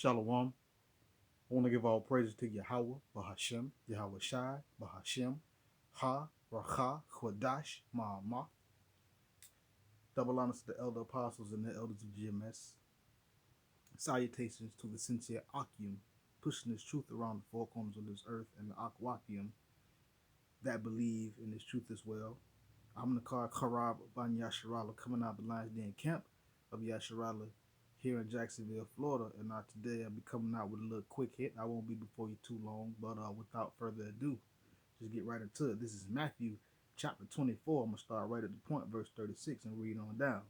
Shalom. I want to give all praises to Yahweh, Bahashem, Yahweh Shai, Bahashem, Ha, Racha, Chodash, Ma'amah. Double honors to the elder apostles and the elders of GMS. Salutations to the sincere Akim, pushing this truth around the four corners of this earth, and the Akwakim that believe in this truth as well. I'm the Car Karab Ban Yasharala, coming out of the Lions Den camp of Yasharala here in Jacksonville, Florida. And today I'll be coming out with a little quick hit. I won't be before you too long, but without further ado, just get right into it. This is Matthew chapter 24. I'm going to start right at the point, verse 36, and read on down.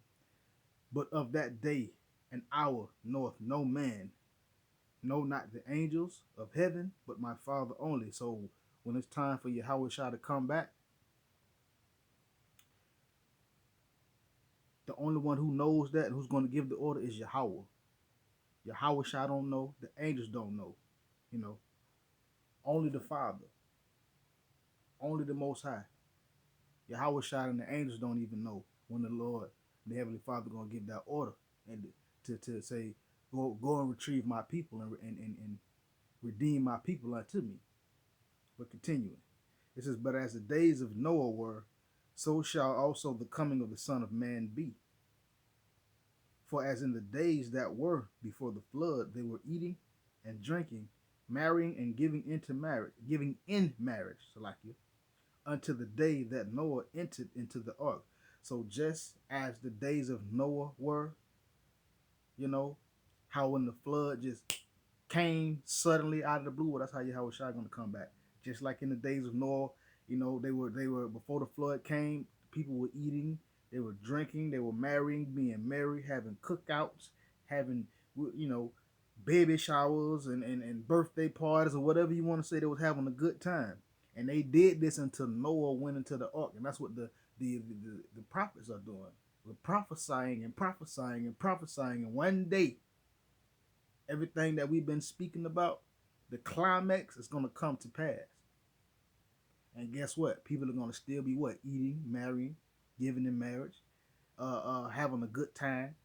But of that day and hour knoweth no man, no, not the angels of heaven, but my Father only. So when it's time for Yahweh Shah to come back, the only one who knows that and who's going to give the order is Yahweh. Yahweh Shah don't know. The angels don't know. Only the Father. Only the Most High. Yahweh Shah and the angels don't even know when the Lord, the Heavenly Father, going to give that order and to say, go and retrieve my people and redeem my people unto me. But continuing. It says, but as the days of Noah were, so shall also the coming of the Son of Man be. For as in the days that were before the flood, they were eating and drinking, marrying and giving in marriage, Salakia, unto the day that Noah entered into the ark. So just as the days of Noah were, how when the flood just came suddenly out of the blue, well, that's how Yahweh Shai gonna come back. Just like in the days of Noah, they were before the flood came, people were eating, they were drinking, they were marrying, being married, having cookouts, having baby showers and birthday parties or whatever you want to say. They was having a good time. And they did this until Noah went into the ark. And that's what the prophets are doing. We're prophesying and prophesying and prophesying. And one day, everything that we've been speaking about, the climax is going to come to pass. And guess what? People are going to still be what? Eating, marrying, giving in marriage, having a good time,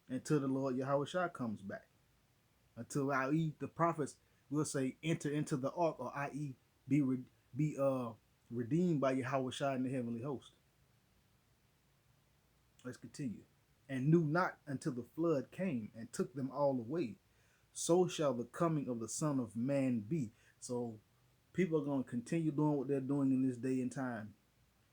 until the Lord Yahweh Shah comes back. Until i.e. the prophets will say enter into the ark, or i.e. be redeemed by Yahweh Shah in the heavenly host. Let's continue. And knew not until the flood came and took them all away. So shall the coming of the Son of Man be. So people are going to continue doing what they're doing in this day and time.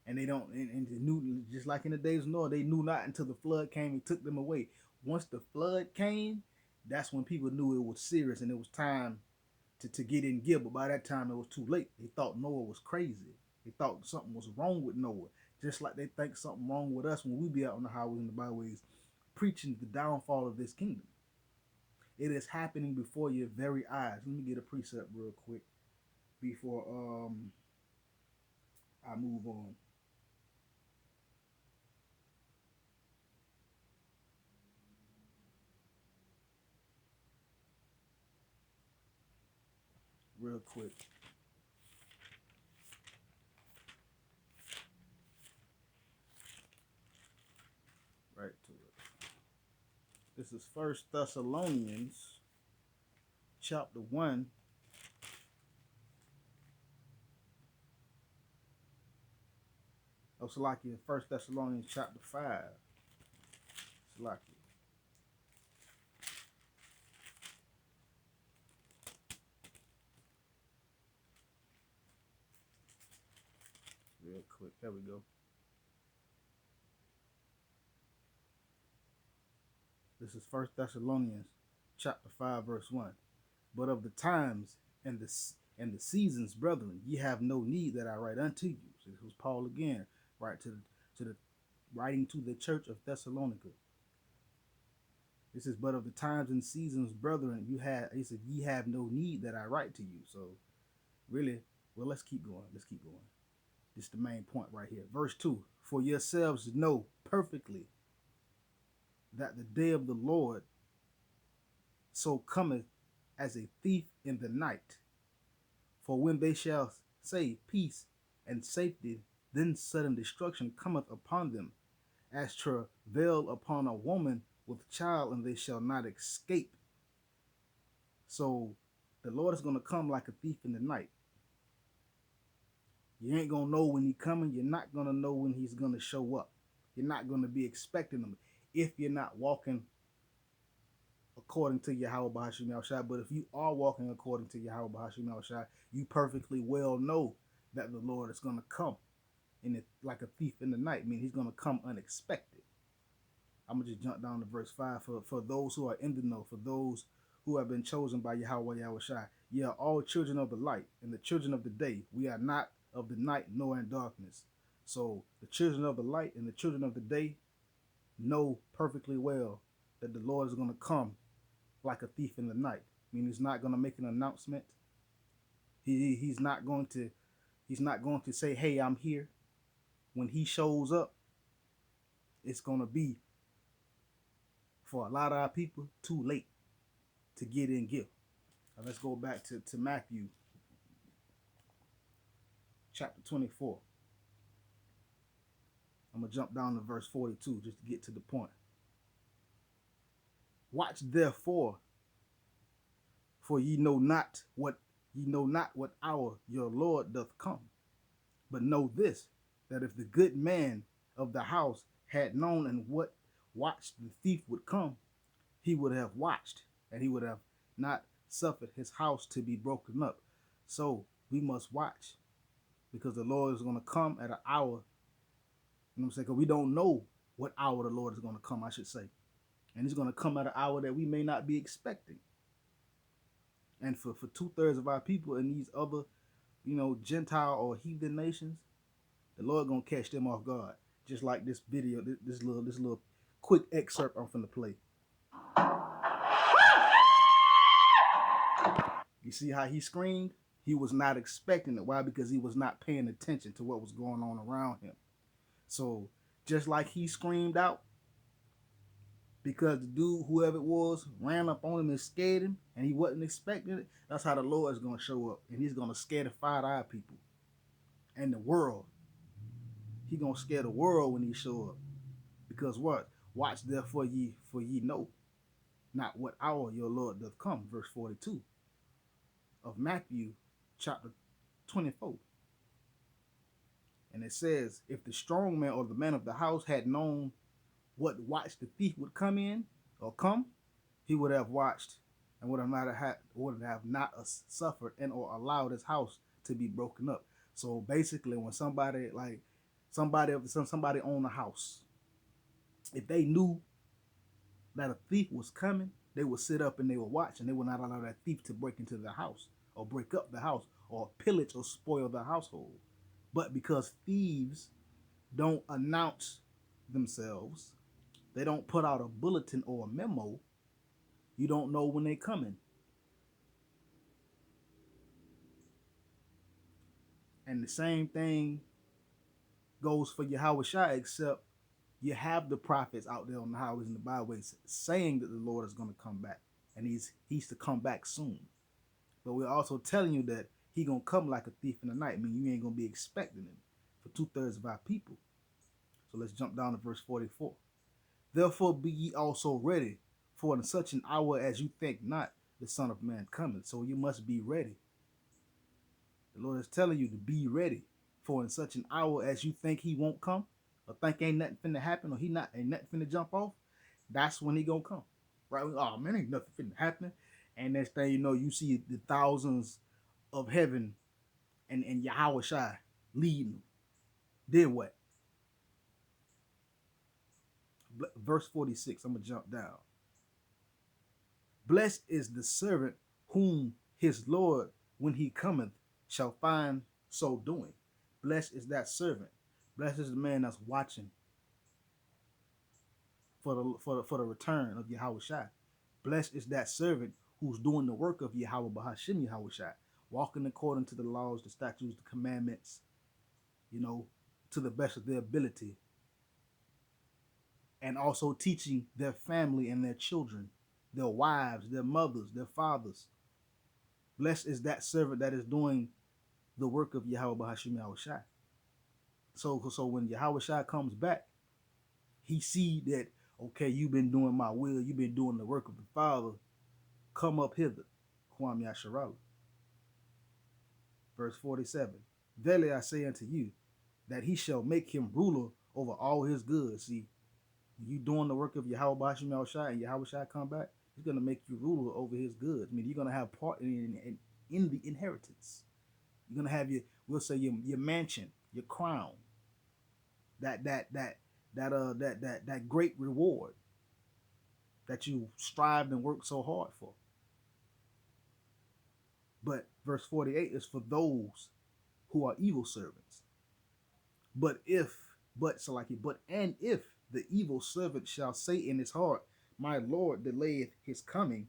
And they don't, and knew, just like in the days of Noah, they knew not until the flood came and took them away. Once the flood came, that's when people knew it was serious and it was time to get in gear. But by that time, it was too late. They thought Noah was crazy. They thought something was wrong with Noah. Just like they think something wrong with us when we be out on the highways and the byways preaching the downfall of this kingdom. It is happening before your very eyes. Let me get a precept real quick before I move on. Real quick. Right to it. This is First Thessalonians chapter 1. Salakia, First Thessalonians chapter 5. Salakia. Real quick. There we go. This is First Thessalonians chapter 5, verse 1. But of the times and the seasons, brethren, ye have no need that I write unto you. So this was Paul again, right to the writing to the church of Thessalonica. This is but of the times and seasons, brethren, he said, ye have no need that I write to you. So really, well, let's keep going. This is the main point right here. Verse 2. For yourselves know perfectly that the day of the Lord so cometh as a thief in the night. For when they shall say peace and safety, then sudden destruction cometh upon them, as travail upon a woman with child, and they shall not escape. So the Lord is going to come like a thief in the night. You ain't going to know when he's coming. You're not going to know when he's going to show up. You're not going to be expecting him if you're not walking according to Yahweh Bahashim Yahushua. But if you are walking according to Yahweh Bahashim Yahushua, you perfectly well know that the Lord is going to come in it like a thief in the night. I mean, he's going to come unexpected. I'm going to just jump down to verse 5 for those who are in the know, for those who have been chosen by Yahweh Yahushua. Ye are all children of the light and the children of the day. We are not of the night nor in darkness. So the children of the light and the children of the day know perfectly well that the Lord is going to come like a thief in the night. I mean, he's not going to make an announcement. He's not going to say, "Hey, I'm here." When he shows up, it's going to be, for a lot of our people, too late to get in gift. Now let's go back to Matthew chapter 24. I'm going to jump down to verse 42 just to get to the point. Watch therefore, for ye know not what hour your Lord doth come. But know this, that if the good man of the house had known and what watched the thief would come, he would have watched, and he would have not suffered his house to be broken up. So we must watch, because the Lord is going to come at an hour. You know what I'm saying? Because we don't know what hour the Lord is going to come, I should say. And he's going to come at an hour that we may not be expecting. And for 2/3 of our people in these other, Gentile or heathen nations, the Lord going to catch them off guard. Just like this video, this little quick excerpt I'm finna play. You see how he screamed? He was not expecting it. Why? Because he was not paying attention to what was going on around him. So just like he screamed out, because the dude, whoever it was, ran up on him and scared him, and he wasn't expecting it, that's how the Lord is going to show up. And he's going to scare the our people and the world. He's going to scare the world when he show up. Because what? Watch therefore for ye know not what hour your Lord doth come. Verse 42 of Matthew chapter 24. And it says, if the strong man or the man of the house had known what watch the thief would come in or come, he would have watched and would have not suffered and or allowed his house to be broken up. So basically, when somebody owned a house, if they knew that a thief was coming, they would sit up and they would watch, and they would not allow that thief to break into the house or break up the house or pillage or spoil the household. But because thieves don't announce themselves, they don't put out a bulletin or a memo, you don't know when they're coming. And the same thing goes for Yahweh Shai, except you have the prophets out there on the highways and the byways saying that the Lord is going to come back, and he's to come back soon. But we're also telling you that he going to come like a thief in the night. I mean, you ain't going to be expecting him for 2/3 of our people. So let's jump down to verse 44. Therefore be ye also ready, for in such an hour as you think not, the Son of Man cometh. So you must be ready. The Lord is telling you to be ready, for in such an hour as you think he won't come, or think ain't nothing finna happen, or ain't nothing finna jump off, that's when he gonna come. Right? Oh man, ain't nothing finna happen. And next thing you know, you see the thousands of heaven and Yahweh Shai leading them. Then what? Verse 46, I'm gonna jump down. Blessed is the servant whom his Lord, when he cometh, shall find so doing. Blessed is that servant. Blessed is the man that's watching for the return of Yahweh Shai. Blessed is that servant who's doing the work of Yahweh Bahashim Yahweh Shai, walking according to the laws, the statutes, the commandments, to the best of their ability, and also teaching their family and their children, their wives, their mothers, their fathers. Blessed is that servant that is doing the work of Yahweh Bahashim Yahweh Shai. So when Yahweh Shai comes back, he see that, okay, you've been doing my will, you've been doing the work of the Father, come up hither. Kwam Yasharala. Verse 47. Verily I say unto you, that he shall make him ruler over all his goods. See, you doing the work of Yahweh Bashim Yahushai and Yahweh Shai come back, he's going to make you ruler over his goods. I mean, you're going to have part in the inheritance. You're going to have we'll say your mansion, your crown, that great reward that you strived and worked so hard for. But verse 48 is for those who are evil servants. But if the evil servant shall say in his heart, my Lord delayeth his coming,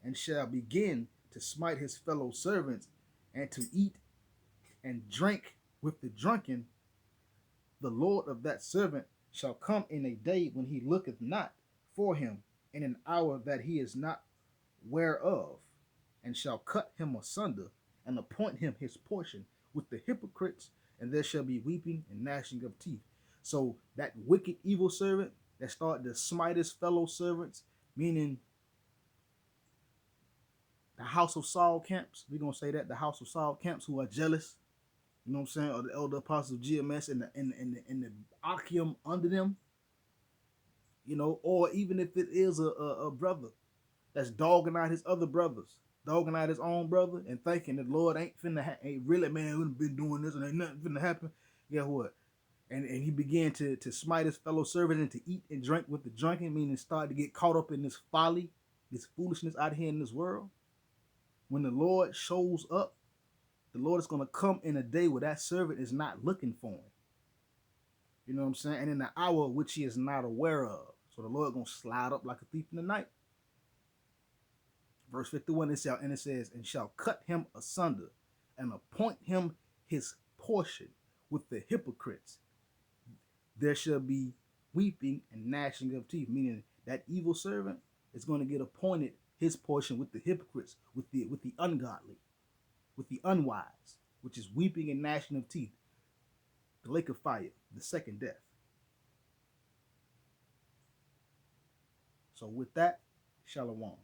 and shall begin to smite his fellow servants, and to eat and drink with the drunken, the Lord of that servant shall come in a day when he looketh not for him, in an hour that he is not whereof, and shall cut him asunder, and appoint him his portion with the hypocrites, and there shall be weeping and gnashing of teeth. So that wicked evil servant that started to smite his fellow servants, meaning the house of Saul camps, we're going to say that, the house of Saul camps who are jealous, you know what I'm saying, or the elder apostles GMS and the Achium under them, you know, or even if it is a brother that's dogging out his other brothers, dogging out his own brother and thinking that Lord ain't ain't really, man, we've been doing this and ain't nothing finna happen. Guess what? And he began to smite his fellow servant and to eat and drink with the drunken, meaning start to get caught up in this folly, this foolishness out here in this world. When the Lord shows up, the Lord is going to come in a day where that servant is not looking for him. You know what I'm saying? And in the hour which he is not aware of. So the Lord going to slide up like a thief in the night. Verse 51, it says, and shall cut him asunder, and appoint him his portion with the hypocrites. There shall be weeping and gnashing of teeth, meaning that evil servant is going to get appointed his portion with the hypocrites, with the ungodly, with the unwise, which is weeping and gnashing of teeth, the lake of fire, the second death. So with that, Shalom.